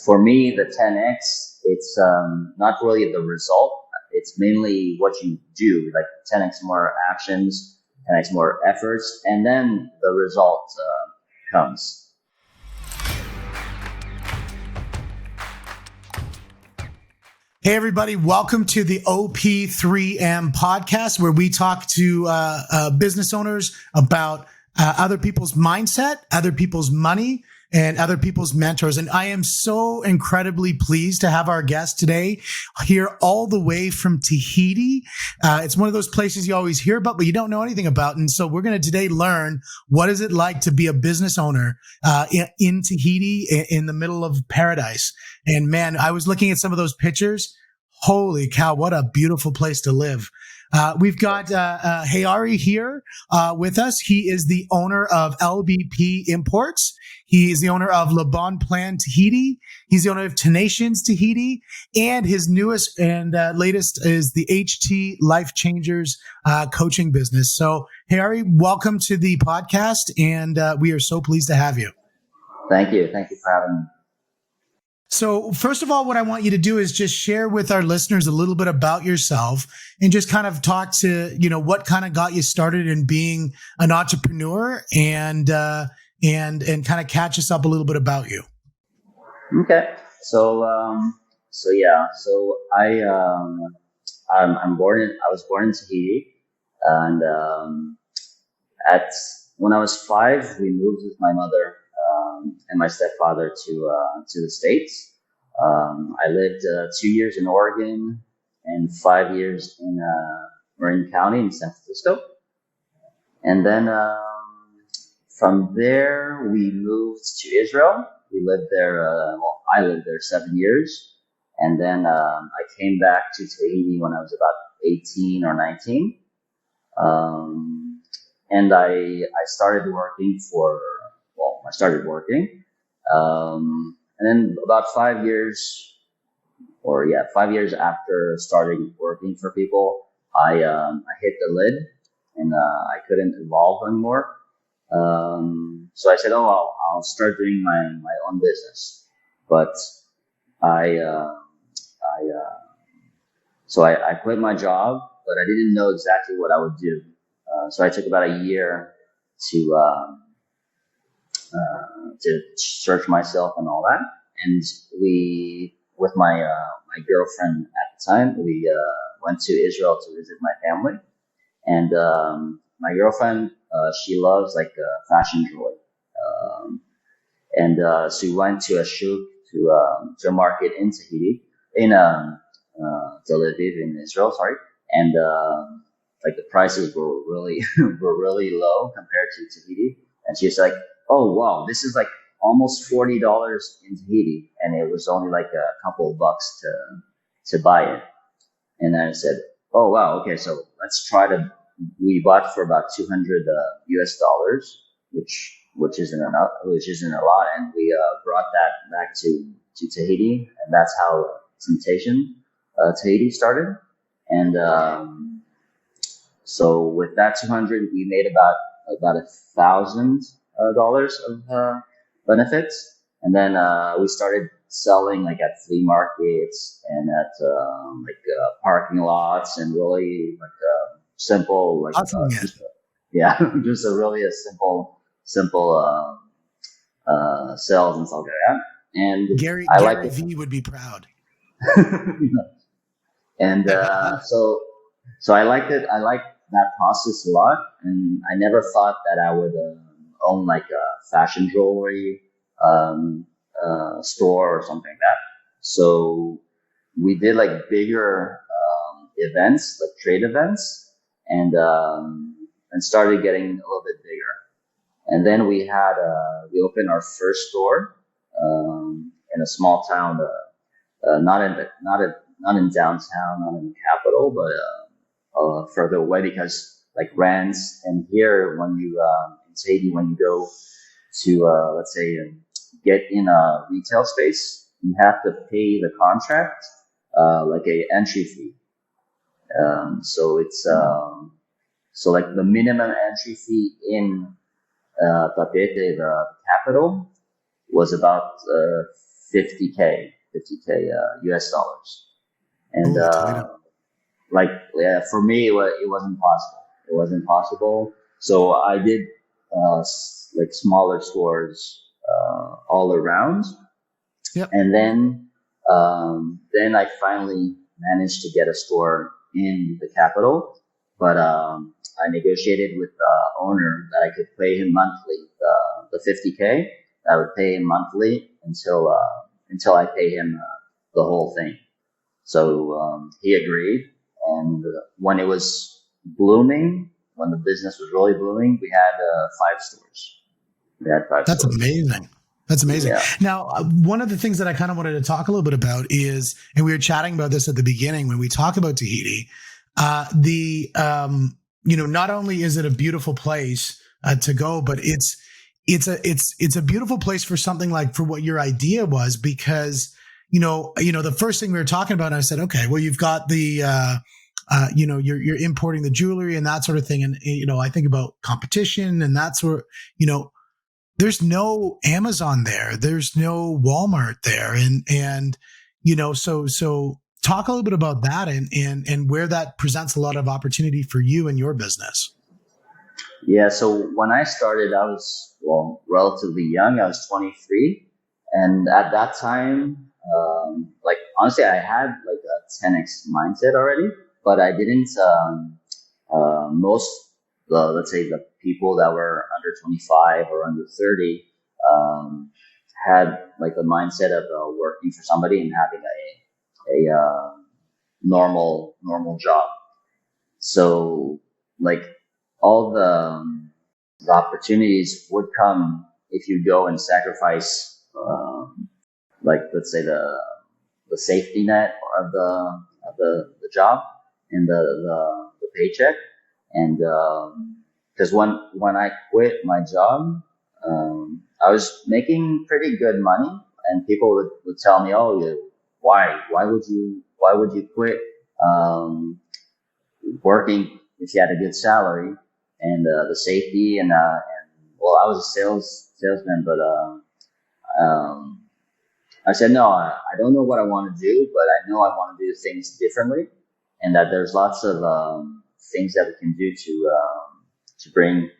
For me, the 10x, it's not really the result. It's mainly what you do, like 10x more actions, 10x more efforts, and then the result comes. Hey, everybody. Welcome to the OP3M podcast, where we talk to business owners about other people's mindset, other people's money, and other people's mentors. And I am so incredibly pleased to have our guest today here all the way from Tahiti. It's one of those places you always hear about, but you don't know anything about. And so we're going to today learn what is it like to be a business owner in Tahiti in the middle of paradise. And man, I was looking at some of those pictures. Holy cow, what a beautiful place to live. We've got Heiarii here with us. He is the owner of LBP Imports. He is the owner of Le Bon Plan Tahiti. He's the owner of Tenations Tahiti. And his newest and latest is the HT Life Changers coaching business. So, Heiarii, welcome to the podcast. And we are so pleased to have you. Thank you. Thank you for having me. So first of all, what I want you to do is just share with our listeners a little bit about yourself and just kind of talk to, what kind of got you started in being an entrepreneur and kind of catch us up a little bit about you. Okay. So I was born in Tahiti, and when I was 5, we moved with my mother and my stepfather to the States. I lived 2 years in Oregon and 5 years in Marin County in San Francisco. And then from there, we moved to Israel. We lived there, I lived there 7 years. And then I came back to Tahiti when I was about 18 or 19. And I started working and then about 5 years after starting working for people, I hit the lid and I couldn't evolve anymore. So I said, I'll start doing my own business. But I quit my job, but I didn't know exactly what I would do. So I took about a year to search myself and all that. And with my girlfriend at the time, we went to Israel to visit my family. And my girlfriend, she loves fashion jewelry. So we went to a shuk, to a market in Tahiti, in Tel Aviv in Israel, sorry. And the prices were really low compared to Tahiti. And she's like, oh wow, this is almost $40 in Tahiti, and it was only a couple of bucks to buy it. And then I said, oh wow, okay, so let's try to. We bought for about $200 US, which isn't a lot, and we brought that back to Tahiti, and that's how Temptation Tahiti started. And so with that 200, we made about $1,000 of benefits, and then we started selling at flea markets and at parking lots, and really simple Awesome. just a really simple sales and stuff like that. And Gary V would be proud. And so I liked it. I liked that process a lot, and I never thought that I would own a fashion jewelry store or something like that. So we did bigger events, trade events, and started getting a little bit bigger. And then we opened our first store in a small town, not in downtown, not in the capital, but further away, because rents. And here, when you in Tahiti, when you go to let's say get in a retail space, you have to pay the contract a entry fee. So it's the minimum entry fee in Papeete, the capital, was about 50K US dollars. And Holy Toledo. like, yeah, for me, it wasn't possible. It wasn't possible. So I did like smaller stores all around, Yep. and then I finally managed to get a store in the capital. But I negotiated with the owner that I could pay him monthly, the 50K. I would pay him monthly until I pay him the whole thing. So he agreed, and when it was blooming, when the business was really blooming, we had 5 stores. We had five That's stores. amazing. That's amazing. Yeah. Now, one of the things that I kind of wanted to talk a little bit about is, and we were chatting about this at the beginning when we talk about Tahiti, not only is it a beautiful place to go, but it's a beautiful place for something like for what your idea was, because the first thing we were talking about, and I said, okay, well, you've got the you're importing the jewelry and that sort of thing, and I think about competition and that sort. There's no Amazon there. There's no Walmart there. And so talk a little bit about that and where that presents a lot of opportunity for you and your business. Yeah. So when I started, I was, well, relatively young. I was 23. And at that time, like, honestly, I had like a 10x mindset already, but I didn't, most, let's say the people that were under 25 or under 30, had like the mindset of working for somebody and having a normal job. So like all the opportunities would come if you go and sacrifice, like, let's say the safety net of the job and the paycheck. And because when I quit my job, I was making pretty good money, and people would tell me, "Oh, why would you quit working if you had a good salary and the safety and well, I was a salesman, but I said no, I don't know what I want to do, but I know I want to do things differently, and that there's lots of things that we can do to bring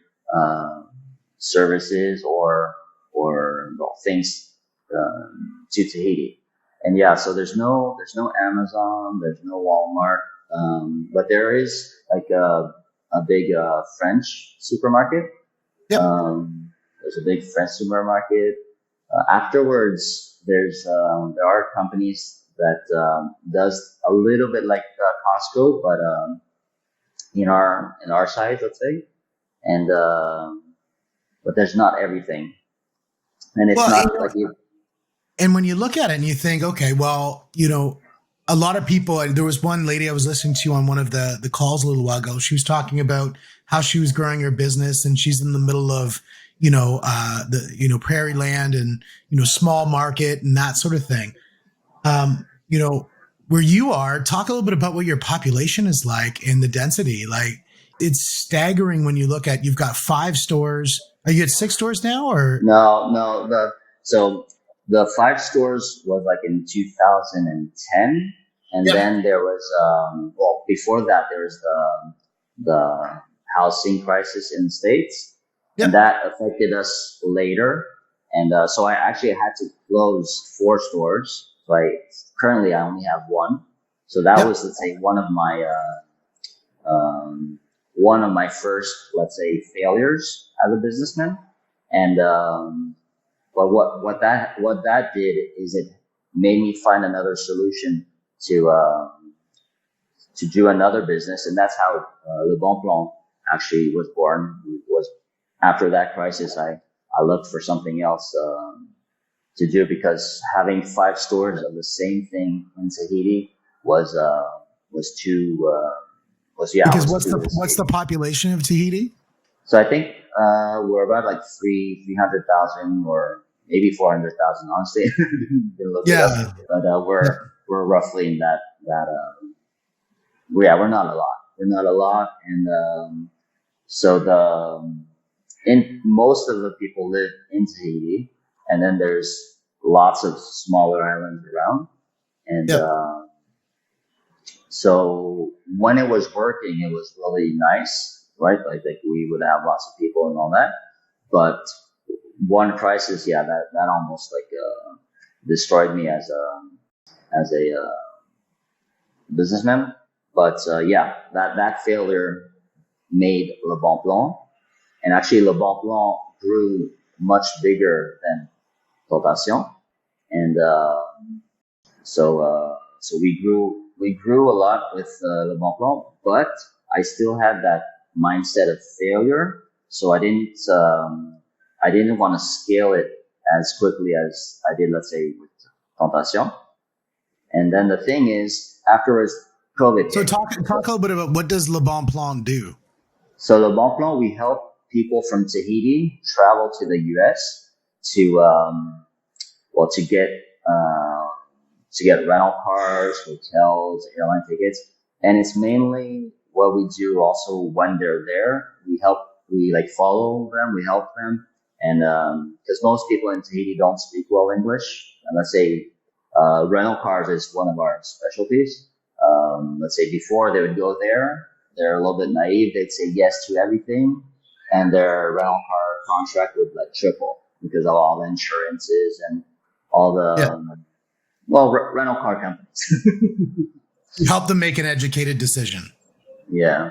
services or well, things to Tahiti. And yeah, so there's no Amazon, there's no Walmart, but there is like a big French supermarket. Yep. There's a big French supermarket. Afterwards, there are companies that does a little bit like Costco, but in our size, let's say, and but there's not everything, and it's not like you. And when you look at it and you think, okay, well, a lot of people, there was one lady I was listening to on one of the calls a little while ago. She was talking about how she was growing her business, and she's in the middle of, prairie land and, small market and that sort of thing. Where you are, talk a little bit about what your population is like and the density. Like, it's staggering when you look at, you've got 5 stores. Are you at 6 stores now, or? No, so the 5 stores was like in 2010, and Yep. then there was well, before that there was the housing crisis in the States, Yep. and that affected us later, and so I actually had to close 4 stores. So currently I only have 1. So that Yep. was, let's say, one of my first, let's say, failures as a businessman, and but what that did is it made me find another solution to do another business, and that's how Le Bon Plan actually was born. Was after that crisis, I looked for something else to do, because having 5 stores of the same thing in Tahiti was too Because was too risky. what's the population of Tahiti? So I think we're about like 300,000 or maybe 400,000. Honestly, didn't look it Yeah. up, but we're roughly in that. Yeah, we're not a lot. We're not a lot, and so in most of the people live in Tahiti, and then there's lots of smaller islands around. And Yep. so when it was working, it was really nice, right? Like we would have lots of people and all that. But one crisis, yeah, that almost like destroyed me as a businessman. But yeah, that failure made Le Bon Plan, and actually Le Bon Plan grew much bigger than Plantation, and so we grew a lot with Le Bon Plan, but I still had that mindset of failure, so I didn't want to scale it as quickly as I did, let's say, with Plantation. And then the thing is, afterwards, COVID So hit. talk a little bit about what does Le Bon Plan do? So Le Bon Plan, we help people from Tahiti travel to the U.S. to well uh, to get rental cars, hotels, airline tickets, and it's mainly what we do. Also, when they're there, we like follow them, we help them, and because most people in Tahiti don't speak well English, and let's say rental cars is one of our specialties. Let's say before they would go there, they're a little bit naive. They'd say yes to everything, and their rental car contract would like triple because of all the insurances and all Yeah. the well rental car companies. You help them make an educated decision. Yeah,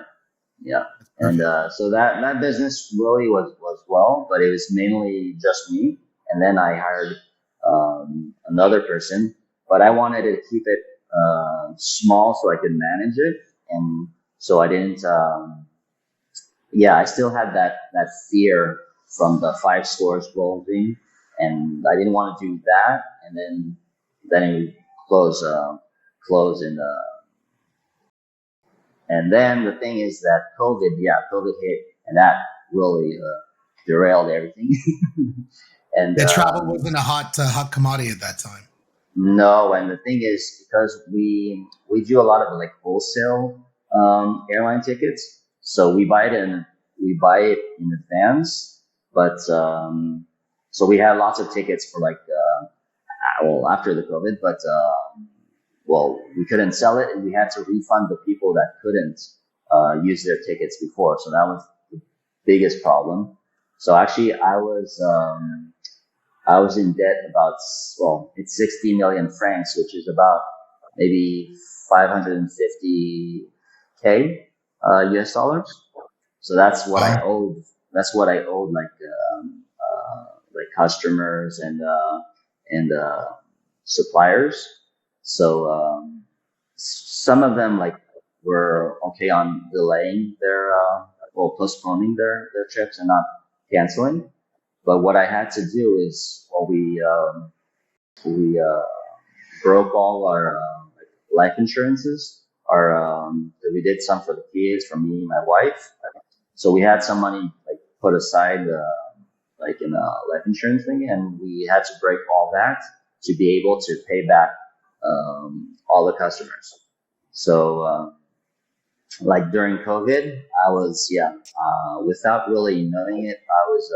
yeah. And so that business really was well, but it was mainly just me. And then I hired another person, but I wanted to keep it small so I could manage it, and so I didn't. Yeah, I still had that fear from the 5 stores closing, and I didn't want to do that. And then it close and then the thing is that COVID hit, and that really derailed everything. And Yeah, travel wasn't a hot commodity at that time. no, and the thing is because we do a lot of like wholesale airline tickets, so we buy it in advance. But so we had lots of tickets for like well after the COVID, but well, we couldn't sell it, and we had to refund the people that couldn't use their tickets before. So that was the biggest problem. So actually, I was in debt about, well, it's 60 million francs, which is about maybe 550K US dollars. So that's what I Wow. owed. That's what I owed like customers and suppliers. So some of them like were okay on delaying their well postponing their trips and not canceling. But what I had to do is, well, we broke all our life insurances. We did some for the kids, for me, my wife. So we had some money like put aside, like in a life insurance thing, and we had to break all that to be able to pay back all the customers. So like during COVID, I was without really knowing it, I was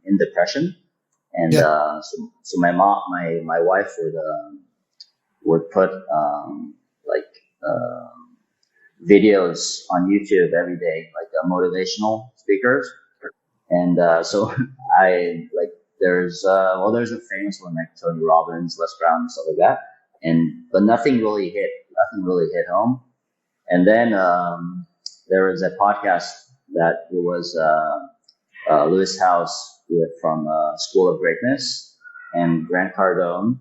in depression, and Yeah. so my mom, my wife would put like videos on YouTube every day, like motivational speakers, and so I like there's a famous one like Tony Robbins, Les Brown, and stuff like that, and but nothing really hit home. And then there was a podcast that it was Lewis House from School of Greatness and Grant Cardone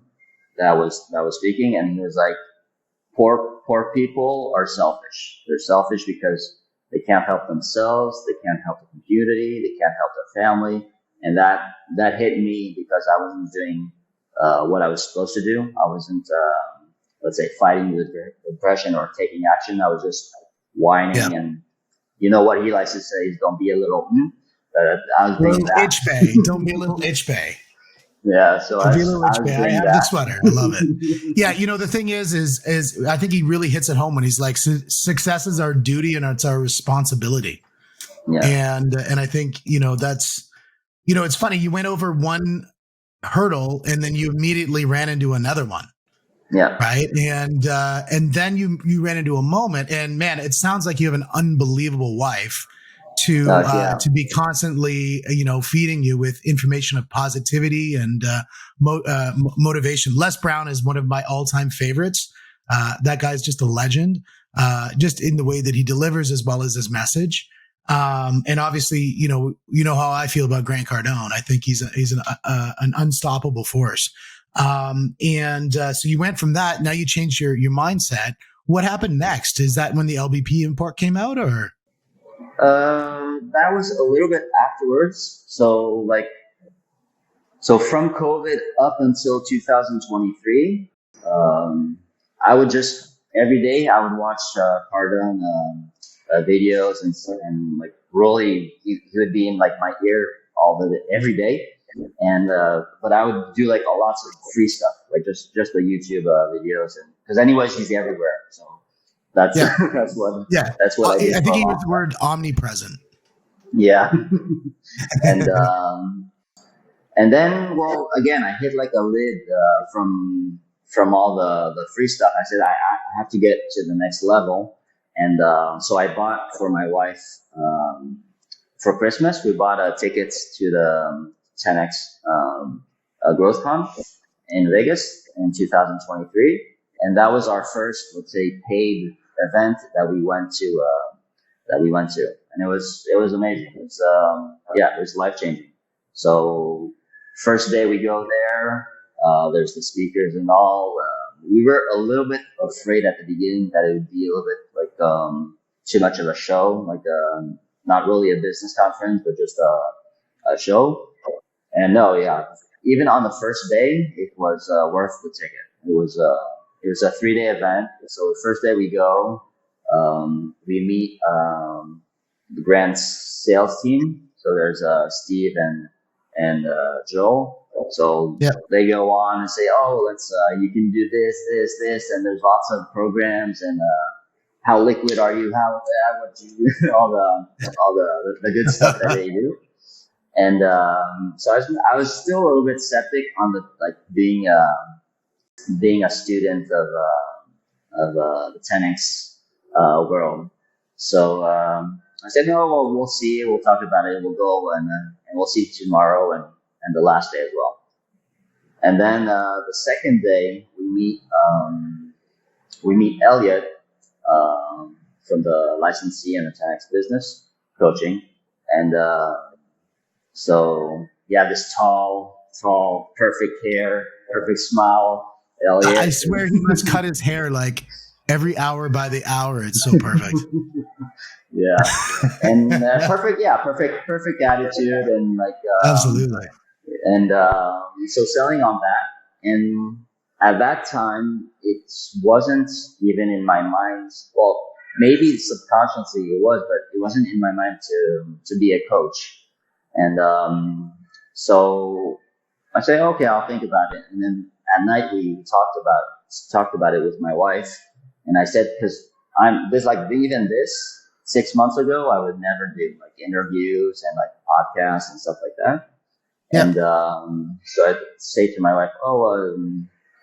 that was speaking, and he was like, poor people are selfish. They're selfish because they can't help themselves, they can't help the community, they can't help their family, and that hit me because I wasn't doing what I was supposed to do. I wasn't let's say fighting with depression or taking action. I was just Yeah. whining, and you know what he likes to say is don't be a little I was being Little that. itch bay. Don't be a little itch bay. Yeah, so Don't I be a was, little I itch was bay. I doing have the that. sweater. I love it. Yeah, the thing is I think he really hits it home when he's like, success is our duty and it's our responsibility. Yeah. And I think, that's, it's funny. You went over one hurdle, and then you immediately ran into another one. Yeah. Right. And then you ran into a moment, and man, it sounds like you have an unbelievable wife Yeah. to be constantly, feeding you with information of positivity and motivation. Les Brown is one of my all-time favorites. That guy's just a legend, just in the way that he delivers as well as his message. And obviously, you know how I feel about Grant Cardone. I think he's an unstoppable force. So you went from that. Now you changed your mindset. What happened next? Is that when the LBP import came out, or? That was a little bit afterwards. So from COVID up until 2023, I would just every day I would watch Cardone videos and like really he would be in like my ear every day. And but I would do like lots of free stuff, like just the YouTube videos, and because anyways he's everywhere, so that's Yeah. that's what I did. I think he used the word omnipresent. Yeah. and and then, well, again, I hit like a lid from all the free stuff. I said I have to get to the next level, and so I bought for my wife for Christmas. We bought tickets to the 10x Growth Con in Vegas in 2023, and that was our first, let's say, paid event that we went to. And it was amazing. It was it was life changing. So first day we go there, there's the speakers and all. We were a little bit afraid at the beginning that it would be a little bit like too much of a show, like not really a business conference, but just a show. And no, yeah, even on the first day, it was worth the ticket. It was a 3-day event. So the first day we go, we meet the grand sales team. So there's Steve and Joe. So they go on and say, "Oh, let's you can do this," and there's lots of programs and how liquid are you? What do you do? all the good stuff that they do. And so I was still a little bit skeptic on the like being a student of the 10x world. So I said, no, well, we'll see. We'll talk about it. We'll go and we'll see tomorrow and the last day as well. And then the second day we meet Elliot from the licensee and the 10x business coaching, and so yeah, this tall, perfect hair, perfect smile, Elliot. I swear he must cut his hair like every hour by the hour. It's so perfect. Yeah, and perfect attitude, and like absolutely. And so selling on that, and at that time it wasn't even in my mind. Well, maybe subconsciously it was, but it wasn't in my mind to be a coach. And so I say, okay, I'll think about it. And then at night we talked about it with my wife, and I said, because I'm this like even this 6 months ago, I would never do like interviews and like podcasts and stuff like that. Yeah. And so I'd say to my wife,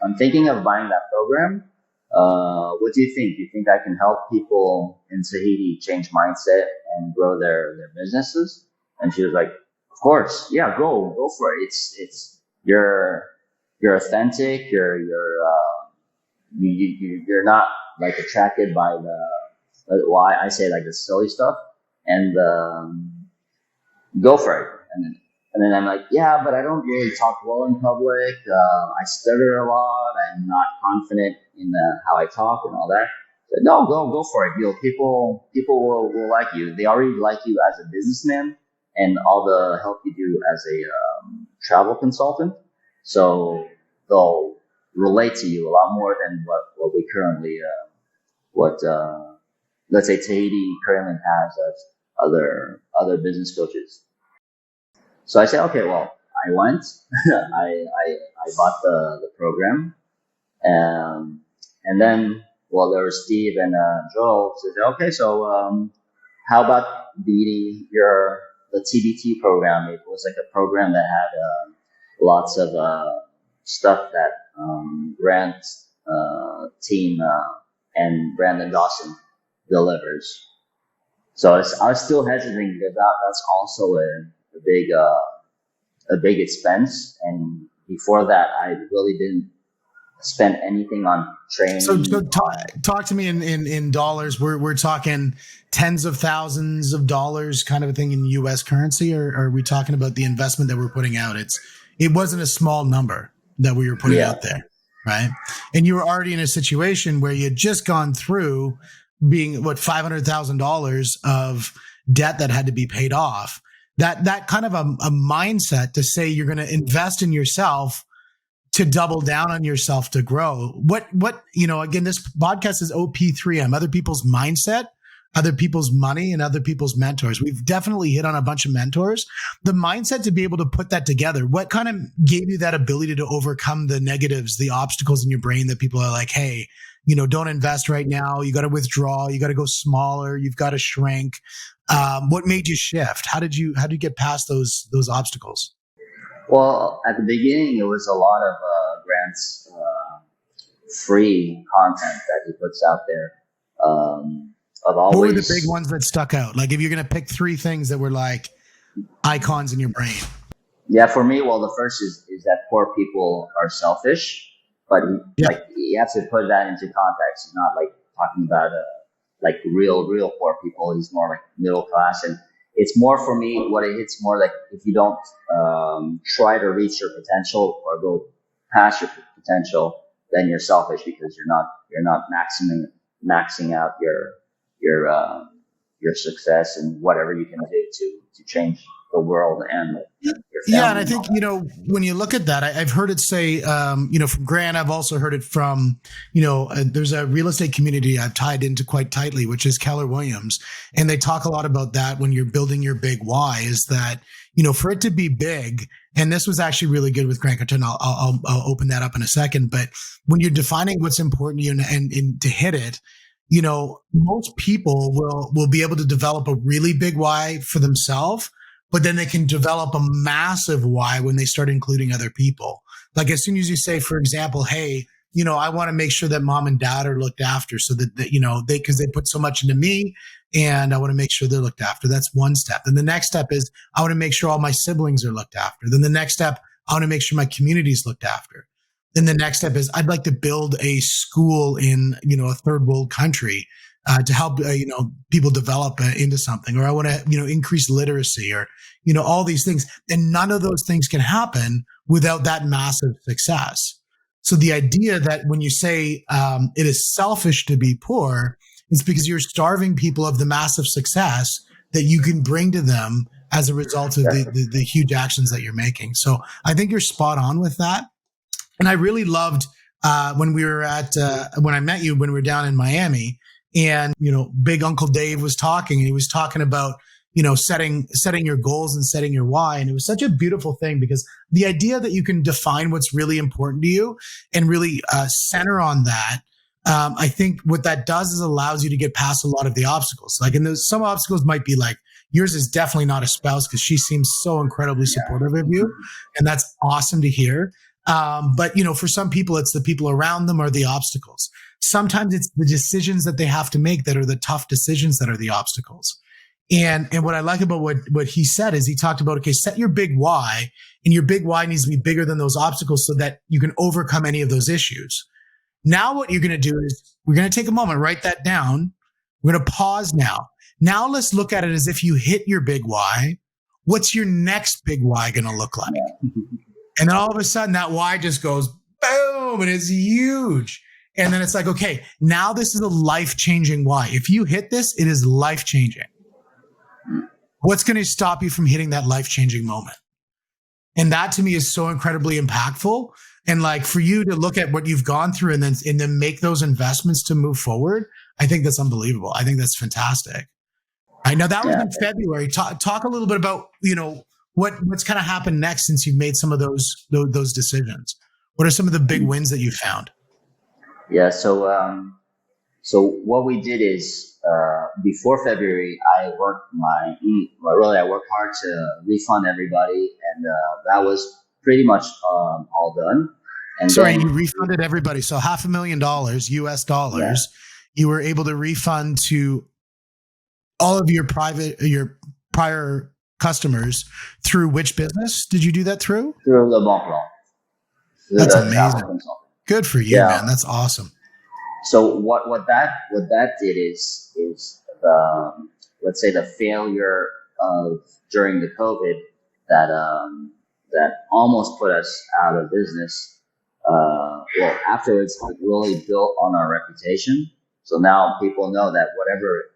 I'm thinking of buying that program. What do you think? Do you think I can help people in Tahiti change mindset and grow their businesses? And she was like, of course, yeah, go for it. It's you're authentic. You're not like attracted by why I say like the silly stuff, and go for it. And then I'm like, yeah, but I don't really talk well in public. I stutter a lot. I'm not confident in how I talk and all that. So, no, go for it. People will like you. They already like you as a businessman and all the help you do as a travel consultant. So they'll relate to you a lot more than what we currently, let's say Tahiti currently has as other business coaches. So I said, okay, well, I went, I bought the program, and then, well, there was Steve and Joel said, okay, so how about the TBT program? It was like a program that had lots of stuff that Grant's team and Brandon Dawson delivers. So I was still hesitating because that's also a big expense. And before that, I really didn't spend anything on So, training. talk to me in dollars. We're talking tens of thousands of dollars kind of a thing in US currency, or are we talking about the investment that we're putting out? It wasn't a small number that we were putting Yeah, out there, right? And you were already in a situation where you had just gone through being what $500,000 of debt that had to be paid off. That kind of a mindset to say you're going to invest in yourself to double down on yourself to grow. Again, this podcast is OP3M, other people's mindset, other people's money, and other people's mentors. We've definitely hit on a bunch of mentors. The mindset to be able to put that together, what kind of gave you that ability to overcome the negatives, the obstacles in your brain that people are like, hey, don't invest right now. You got to withdraw. You got to go smaller. You've got to shrink. What made you shift? How did you get past those obstacles? well, at the beginning, it was a lot of Grant's free content that he puts out there. I've What were the big always, ones that stuck out? Like if you're going to pick three things that were like icons in your brain. yeah, for me, well, the first is that poor people are selfish, but Yeah. like you have to put that into context. He's not like talking about like real poor people. He's more like middle class, and it's more for me. What it hits more like if you don't try to reach your potential or go past your potential, then you're selfish because you're not maxing out your your success and whatever you can do to change the world and your Yeah, and family I and all think that. when you look at that, I've heard it say, from Grant. I've also heard it from, there's a real estate community I've tied into quite tightly, which is Keller Williams, and they talk a lot about that when you're building your big why. Is that for it to be big, and this was actually really good with Grant Cardone. I'll open that up in a second, but when you're defining what's important to you and to hit it, most people will be able to develop a really big why for themselves, but then they can develop a massive why when they start including other people. Like as soon as you say, for example, hey, I want to make sure that mom and dad are looked after so that because they put so much into me and I want to make sure they're looked after. That's one step. Then the next step is I want to make sure all my siblings are looked after. Then the next step, I want to make sure my community is looked after. Then the next step is I'd like to build a school in, a third world country to help, people develop into something, or I want to, increase literacy or, all these things. And none of those things can happen without that massive success. So the idea that when you say it is selfish to be poor, it's because you're starving people of the massive success that you can bring to them as a result of the huge actions that you're making. So I think you're spot on with that. And I really loved when we were when I met you, when we were down in Miami, and Big Uncle Dave was talking, and he was talking about setting your goals and setting your why, and it was such a beautiful thing because the idea that you can define what's really important to you and really center on that. I think what that does is allows you to get past a lot of the obstacles. Like, and some obstacles might be like yours is definitely not a spouse because she seems so incredibly supportive of you, and that's awesome to hear. But for some people, it's the people around them or the obstacles. Sometimes it's the decisions that they have to make that are the tough decisions that are the obstacles. And what I like about what he said is he talked about, okay, set your big why, and your big why needs to be bigger than those obstacles so that you can overcome any of those issues. Now, what you're going to do is we're going to take a moment, write that down. We're going to pause now. Now let's look at it as if you hit your big why. What's your next big why going to look like? And then all of a sudden that why just goes boom, and it's huge. And then it's like, okay, now this is a life-changing why. If you hit this, it is life-changing. What's going to stop you from hitting that life-changing moment? And that to me is so incredibly impactful. And like for you to look at what you've gone through and then make those investments to move forward, I think that's unbelievable. I think that's fantastic. I know that was in February. Talk a little bit about, what's kind of happened next since you've made some of those decisions. What are some of the big wins that you found? Yeah. So what we did is before February, I worked I worked hard to refund everybody, and that was pretty much all done. And Sorry, then you refunded everybody. So $500,000 US yeah, dollars, you were able to refund to all of your prior customers through which business did you do that through? through the Bon Plan, through That's the travel amazing. consultant. Good for you, Yeah. man. That's awesome. So what that did is the, let's say, the failure of during the COVID that that almost put us out of business. Well, afterwards, it really built on our reputation. So now people know that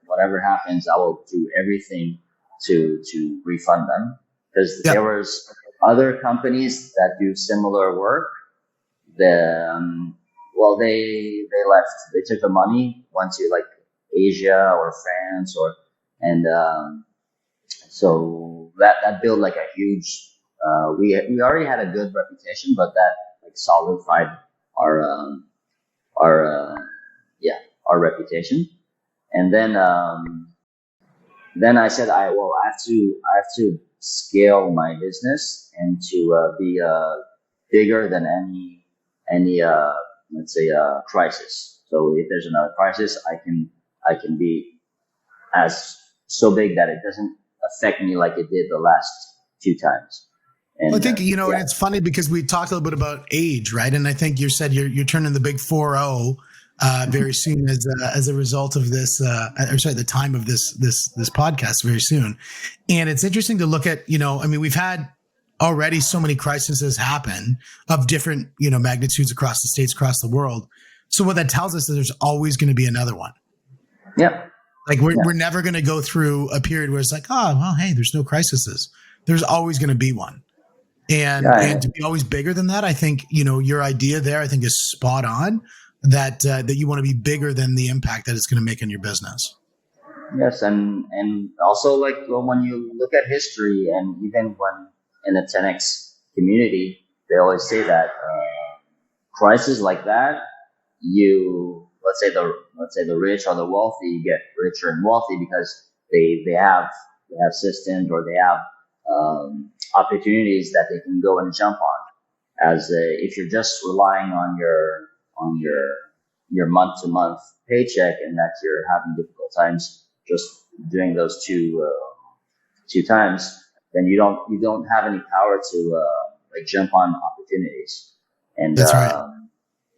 whatever happens, I will do everything to refund them, because Yeah. there was other companies that do similar work. The well, they left. They took the money, went to like Asia or France, or and so that built like a huge. We already had a good reputation, but that like solidified our our yeah, our reputation. And then I said, I have to scale my business and to be bigger than any let's say crisis. So if there's another crisis, I can be as so big that it doesn't affect me like it did the last two times. Well, I And think, and yeah, it's funny because we talked a little bit about age, right? And I think you said you're turning the big 4-0 very soon as a result of this, or sorry, the time of this podcast very soon. And it's interesting to look at, I mean, we've had already so many crises happen of different, magnitudes across the states, across the world. So what that tells us is there's always going to be another one. yeah, Like we're yeah, never going to go through a period where it's like, oh, well, hey, there's no crises. There's always going to be one. And yeah. to be always bigger than that, I think, your idea there, I think, is spot on, that you want to be bigger than the impact that it's going to make in your business. Yes, and also like when you look at history, and even when in the 10x community, they always say that crises like that, you let's say the rich or the wealthy get richer and wealthy because they have systems, or they have opportunities that they can go and jump on. If you're just relying on your month to month paycheck, and that you're having difficult times just doing those two times, then you don't have any power to like jump on opportunities. And That's right.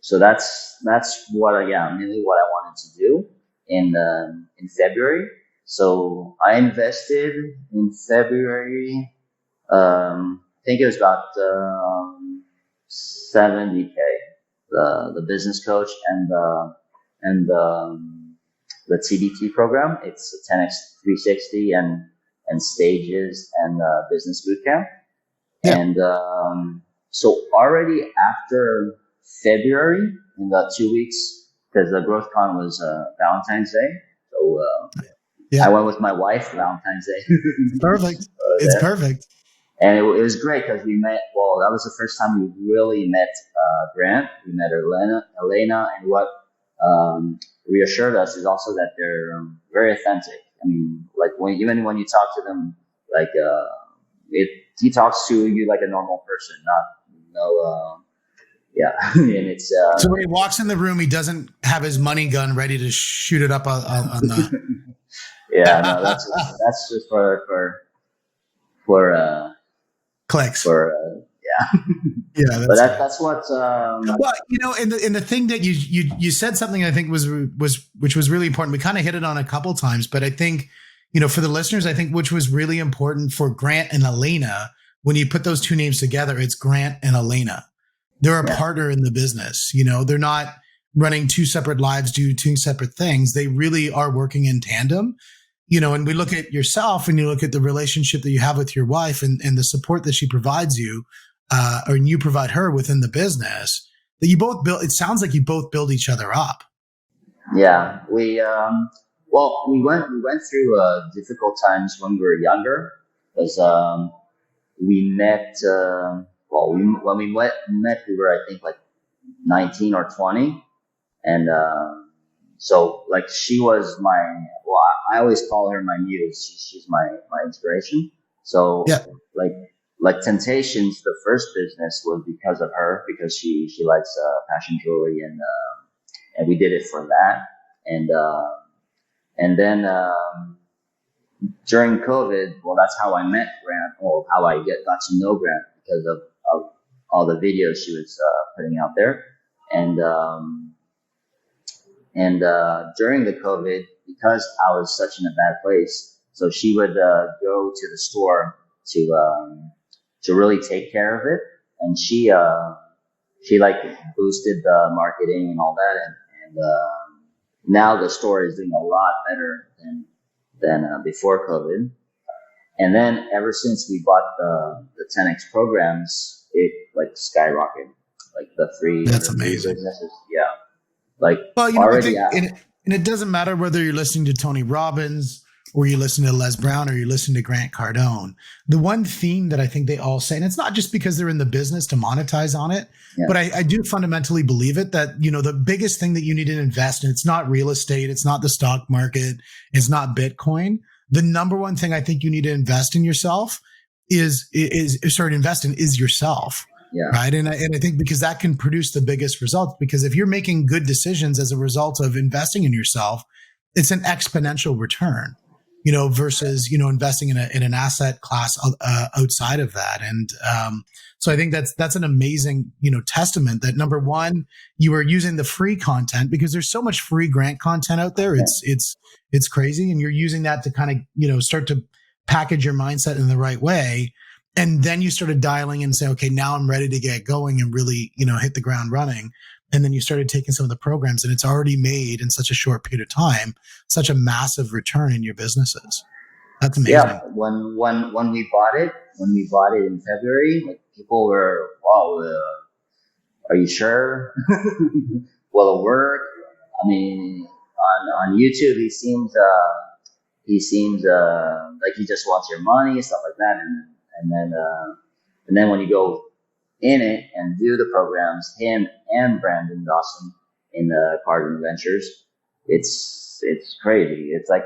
so that's mainly what I wanted to do in February. So I invested in February. I think it was about 70K. The business coach and the TBT program. It's a 10x 360 and stages and business bootcamp. Yeah. And so already after February, in the 2 weeks, because the GrowthCon was Valentine's Day, so Yeah. I went with my wife Valentine's Day. Perfect. It's There. perfect. And it was great because we met. Well, that was the first time we really met Grant. We met Elena, and what reassured us is also that they're very authentic. I mean, like even when you talk to them, like he talks to you like a normal person, not no. Yeah, and it's So when he walks in the room, he doesn't have his money gun ready to shoot it up on the. yeah, no, that's just for Clicks. for yeah. Yeah, But that's right. that's what Well, and the thing that you said something I think was which was really important. We kind of hit it on a couple times, but I think, for the listeners, I think which was really important for Grant and Elena, when you put those two names together, it's Grant and Elena. They're a yeah. partner in the business. They're not running two separate lives, do two separate things. They really are working in tandem. And we look at yourself and you look at the relationship that you have with your wife and the support that she provides you, or you provide her within the business, that you both build. It sounds like you both build each other up. Yeah, we went through difficult times when we were younger, because we met. When we met, we were, I think, like 19 or 20, and so like she was I always call her my muse. She's my inspiration. So Yeah. like like Temptations, the first business was because of her, because she likes fashion jewelry, and we did it for that. And then during COVID, well, that's how I met Grant, or how I got to know Grant, because of all the videos she was putting out there. And during the COVID, because I was such in a bad place, so she would go to the store to really take care of it, and she like boosted the marketing and all that, and now the store is doing a lot better than before COVID. And then ever since we bought the 10x programs, it like skyrocketed, like That's the three amazing. businesses. Yeah. Like Well, I already think, at, and it doesn't matter whether you're listening to Tony Robbins or you listen to Les Brown or you listen to Grant Cardone. The one theme that I think they all say, and it's not just because they're in the business to monetize on it, yeah, but I do fundamentally believe it that, the biggest thing that you need to invest in, it's not real estate, it's not the stock market, it's not Bitcoin. The number one thing I think you need to invest in yourself is invest in is yourself. yeah, Right. And I think because that can produce the biggest results, because if you're making good decisions as a result of investing in yourself, it's an exponential return, versus, investing in an asset class outside of that. And so I think that's an amazing, testament that, number one, you are using the free content, because there's so much free grant content out there. yeah, It's crazy. And you're using that to kind of, start to package your mindset in the right way. And then you started dialing in and say, okay, now I'm ready to get going and really, hit the ground running. And then you started taking some of the programs, and it's already made in such a short period of time, such a massive return in your businesses. That's yeah. amazing. When we bought it in February, like people were, wow, are you sure? Will it work? I mean, on YouTube, he seems like he just wants your money, stuff like that, and then and then when you go in it and do the programs, him and Brandon Dawson in the Cardinal Ventures, it's crazy. It's like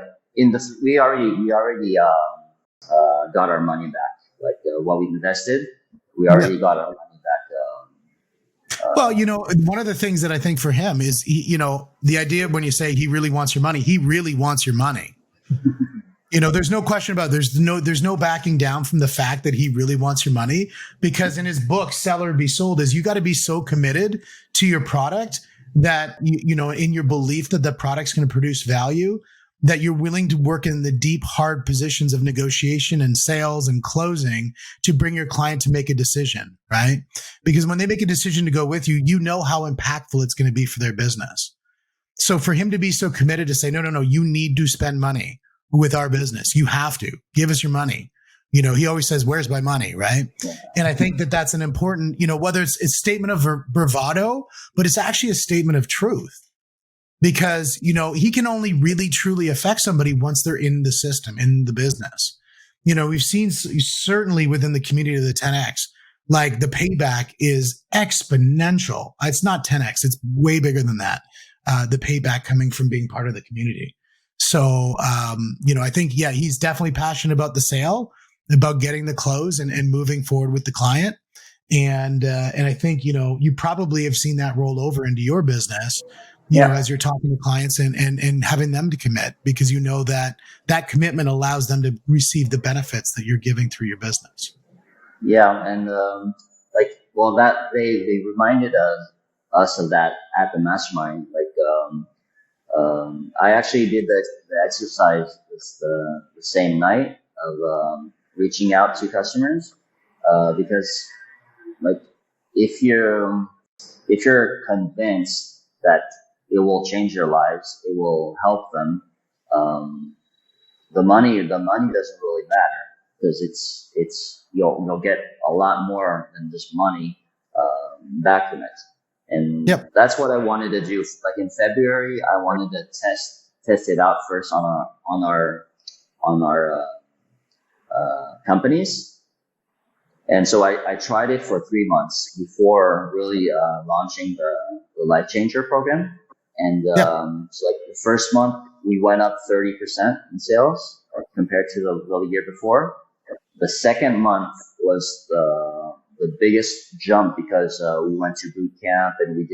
we already got our money back. Like what we invested, we already got our money back. Well, one of the things that I think for him is, the idea when you say he really wants your money, he really wants your money. There's no question about it. There's no backing down from the fact that he really wants your money, because in his book, Sell or Be Sold, is you got to be so committed to your product that, in your belief that the product's going to produce value, that you're willing to work in the deep, hard positions of negotiation and sales and closing to bring your client to make a decision, right? Because when they make a decision to go with you, you know how impactful it's going to be for their business. So for him to be so committed to say, no, you need to spend money with our business. You have to give us your money. He always says, where's my money? Right. Yeah. And I think that that's an important, whether it's a statement of bravado, but it's actually a statement of truth, because, he can only really truly affect somebody once they're in the system, in the business. We've seen certainly within the community of the 10X, like the payback is exponential. It's not 10X. It's way bigger than that. The payback coming from being part of the community. So, I think, yeah, he's definitely passionate about the sale, about getting the close and moving forward with the client. And I think, you probably have seen that roll over into your business, as you're talking to clients and having them to commit, because that commitment allows them to receive the benefits that you're giving through your business. Yeah. And, that they reminded us of that at the mastermind. I actually did the exercise the same night of reaching out to customers, because like if you're convinced that it will change their lives, it will help them, the money doesn't really matter, because you'll get a lot more than just money back from it. And Yep. that's what I wanted to do. Like in February, I wanted to test it out first on our companies. And so I tried it for 3 months before really launching the Life Changer program. And Yep. so like the first month, we went up 30% in sales compared to the year before. The second month, was the biggest jump because we went to boot camp and we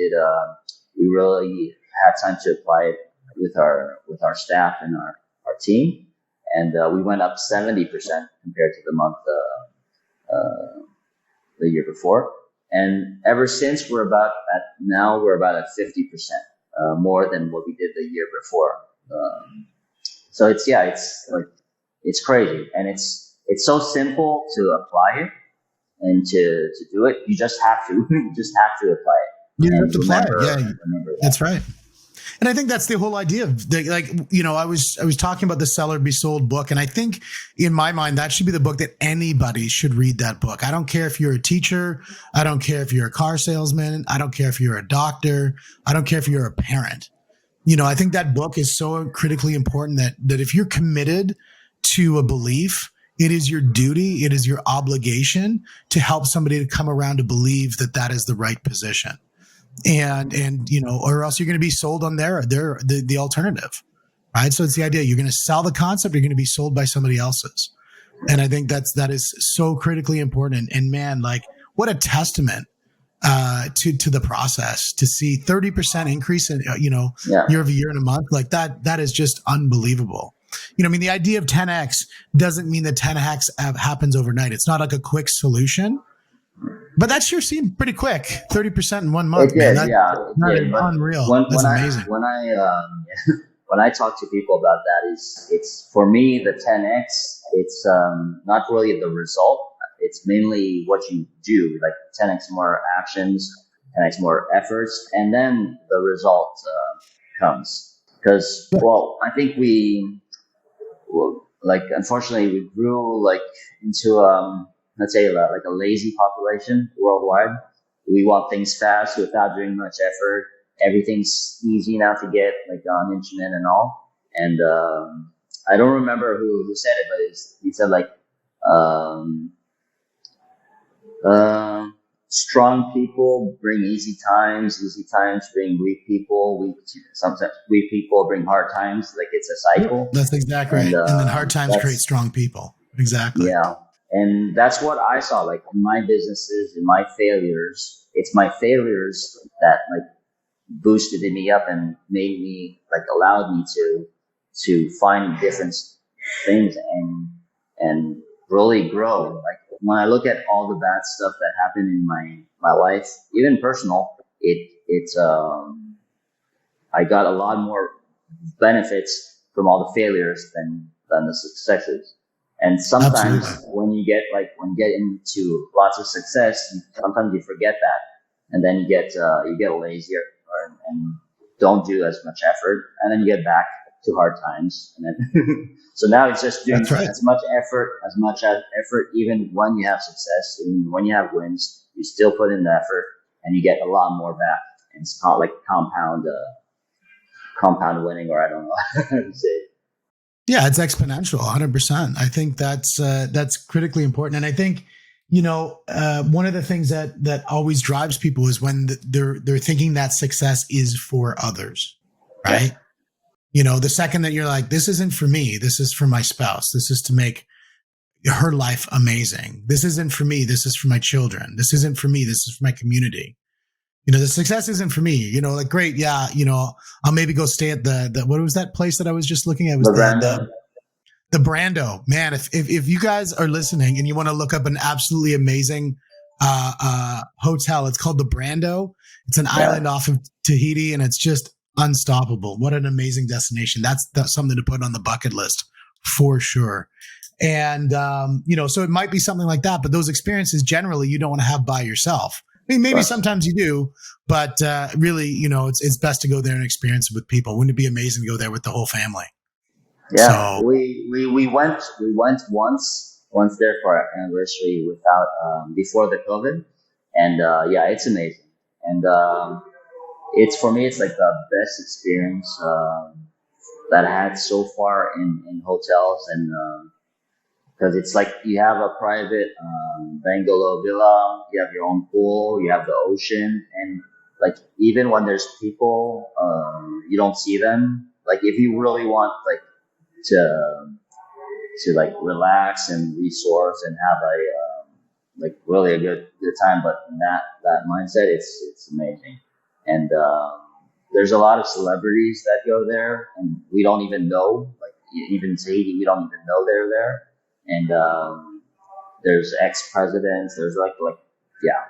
really had time to apply it with our staff and our team, and we went up 70% compared to the month the year before. And ever since we're about at 50% more than what we did the year before. So it's crazy, and it's so simple to apply it and to do it. You just have to you just have to apply it. You have And to apply it. remember that. That's right. And I think that's the whole idea of I was talking about the Sell or Be Sold book. And I think in my mind, that should be the book that anybody should read that book. I don't care if you're a teacher. I don't care if you're a car salesman. I don't care if you're a doctor. I don't care if you're a parent. I think that book is so critically important that if you're committed to a belief, it is your duty, it is your obligation to help somebody to come around to believe that that is the right position. And or else you're going to be sold on the alternative, right? So it's the idea you're going to sell the concept, you're going to be sold by somebody else's. And I think that is so critically important. And man, like what a testament to the process to see 30% increase in, year over year in a month like that is just unbelievable. The idea of 10X doesn't mean that 10X happens overnight. It's not like a quick solution. But that sure seemed pretty quick. 30% in 1 month. It did, man. That is unreal. That's amazing. When I talk to people about that, it's for me the 10x. It's not really the result. It's mainly what you do. Like 10x more actions, 10x more efforts, and then the result comes. Because I think unfortunately we grew into let's say like a lazy population worldwide. We want things fast without doing much effort. Everything's easy now to get, like on internet and all. And I don't remember who said it, but he said strong people bring easy times bring weak people, sometimes weak people bring hard times. Like it's a cycle. That's exactly right. And then hard times create strong people. Exactly. Yeah. And that's what I saw, like in my businesses, in my failures. It's my failures that like boosted me up and made me allowed me to find different things and really grow. Like when I look at all the bad stuff that happened in my life, even personal, I got a lot more benefits from all the failures than the successes. And sometimes Absolutely. when you get into lots of success, sometimes you forget that, and then you get lazier and don't do as much effort, and then you get back to hard times. And then so now it's just doing as much effort, even when you have success, even when you have wins, you still put in the effort, and you get a lot more back. And it's not like compound winning, or I don't know how to say it. Yeah, it's exponential, 100%. I think that's critically important. And I think, one of the things that always drives people is when they're thinking that success is for others, right? Yeah. The second that you're like, this isn't for me, this is for my spouse, this is to make her life amazing. This isn't for me, this is for my children. This isn't for me, this is for my community. The success isn't for me, great. Yeah. I'll maybe go stay at the what was that place that I was just looking at? It was the Brando, man. If you guys are listening and you want to look up an absolutely amazing, hotel, it's called the Brando. It's an island off of Tahiti, and it's just unstoppable. What an amazing destination. That's something to put on the bucket list for sure. And, so it might be something like that, but those experiences generally you don't want to have by yourself. I mean, maybe sometimes you do, but really, it's best to go there and experience it with people. Wouldn't it be amazing to go there with the whole family? Yeah, so, we went once there for our anniversary before the COVID, and it's amazing. And for me, it's like the best experience that I had so far in hotels, and because it's like you have a private bungalow villa, you have your own pool, you have the ocean, and like even when there's people, you don't see them. Like if you really want to like relax and resource and have like really a good time. But in that mindset, it's amazing. And there's a lot of celebrities that go there, and we don't even know. Like even Tahiti, we don't even know they're there. And there's ex presidents. There's like yeah,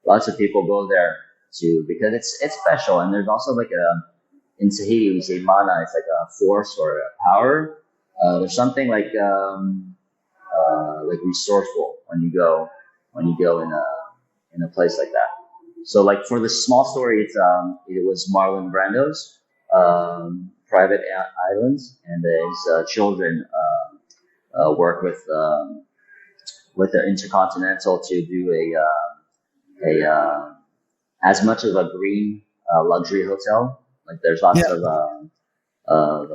lots of people go there too because it's special. And there's also like a in Tahiti we say mana. It's like a force or a power. There's something like resourceful when you go in a place like that. So like for the small story, it was Marlon Brando's private islands, and his children work with the Intercontinental to do a as much of a green luxury hotel. Like there's lots Yeah. of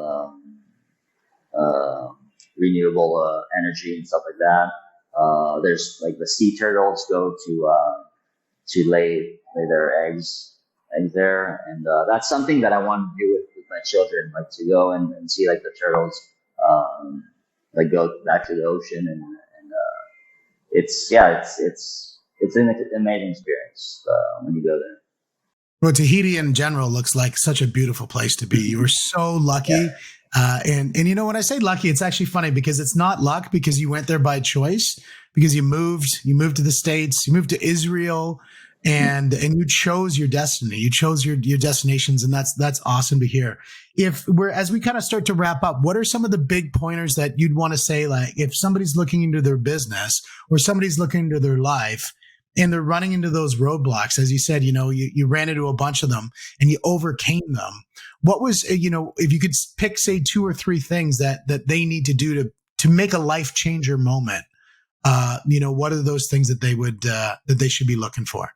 uh, renewable energy and stuff like that. There's like the sea turtles go to lay their eggs there, and that's something that I want to do with my children, like to go and see like the turtles, like go back to the ocean, and it's yeah, it's an amazing experience when you go there. Well, Tahiti in general looks like such a beautiful place to be. You were so Yeah. lucky. And you know, when I say lucky, it's actually funny because it's not luck because you went there by choice, because you moved to the States, you moved to Israel, and you chose your destiny. You chose your destinations, and that's awesome to hear. If we're as we kind of start to wrap up, what are some of the big pointers that you'd want to say, like if somebody's looking into their business or somebody's looking into their life and they're running into those roadblocks, as you said, you know, you ran into a bunch of them and you overcame them. What was, you know, if you could pick, say, two or three things that they need to do to make a life changer moment, you know, what are those things that that they should be looking for?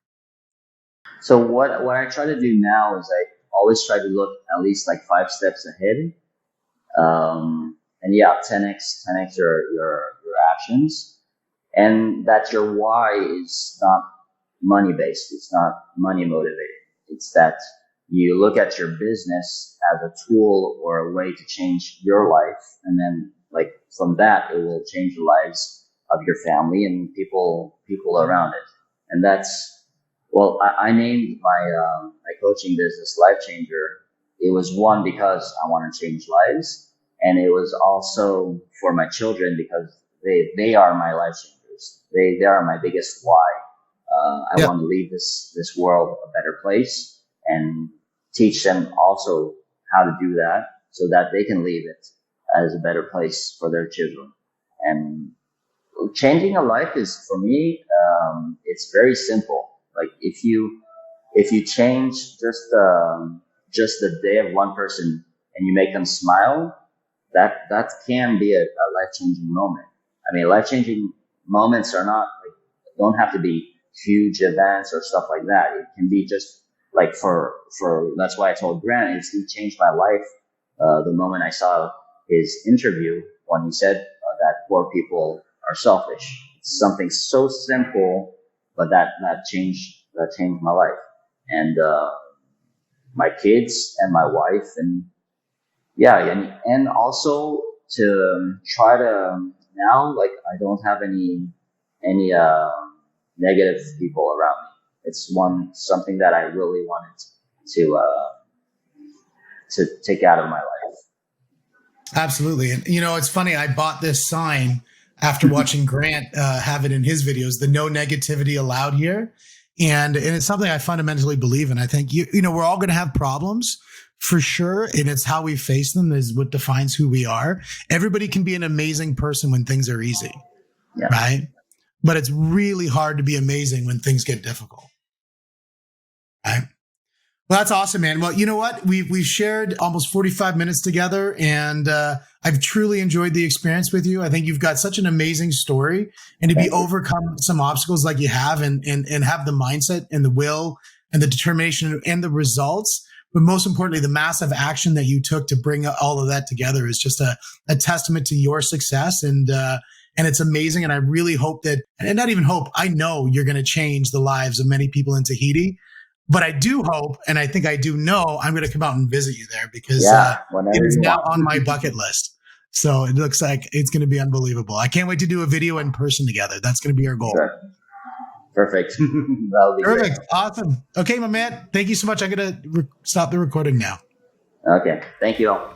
So what I try to do now is I always try to look at least like 5 steps ahead. And yeah, 10x your actions, and that your why is not money based. It's not money motivated. It's that you look at your business as a tool or a way to change your life, and then like from that it will change the lives of your family and people around it. And that's well, I named my coaching business Life Changer. It was one because I want to change lives, and it was also for my children because they are my life changers. They are my biggest why. I Yeah, want to leave this world a better place and teach them also how to do that so that they can leave it as a better place for their children. And changing a life is for me, it's very simple. Like if you change just the day of one person and you make them smile, that can be a life changing moment. I mean, life changing moments are not like don't have to be huge events or stuff like that. It can be just like for that's why I told Grant he changed my life. The moment I saw his interview when he said that poor people are selfish. It's something so simple, but that changed my life and my kids and my wife and yeah, and also to try to now like I don't have any negative people around me. It's something that I really wanted to take out of my absolutely. And you know, it's funny. I bought this sign after life. watching Grant have it in his videos, the no negativity allowed here. And it's something I fundamentally believe in. I think you know, we're all going to have problems for sure. And it's how we face them is what defines who we are. Everybody can be an amazing person when things are easy, Yeah, right? But it's really hard to be amazing when things get difficult. Right? Well, that's awesome, man. Well, you know what? We've shared almost 45 minutes together, and I've truly enjoyed the experience with you. I think you've got such an amazing story, and to be thank you. overcome some obstacles like you have, and have the mindset and the will and the determination and the results. But most importantly, the massive action that you took to bring all of that together is just a testament to your success. And it's amazing. And I really hope that, and not even hope, I know you're going to change the lives of many people in Tahiti. But I do hope, and I think I do know, I'm going to come out and visit you there because Yeah, it whenever is you now want. on my bucket list. So it looks like it's going to be unbelievable. I can't wait to do a video in person together. That's going to be our goal. Sure. Perfect. That'll be Perfect. great. Awesome. Okay, my man. Thank you so much. I'm going to stop the recording now. Okay. Thank you all.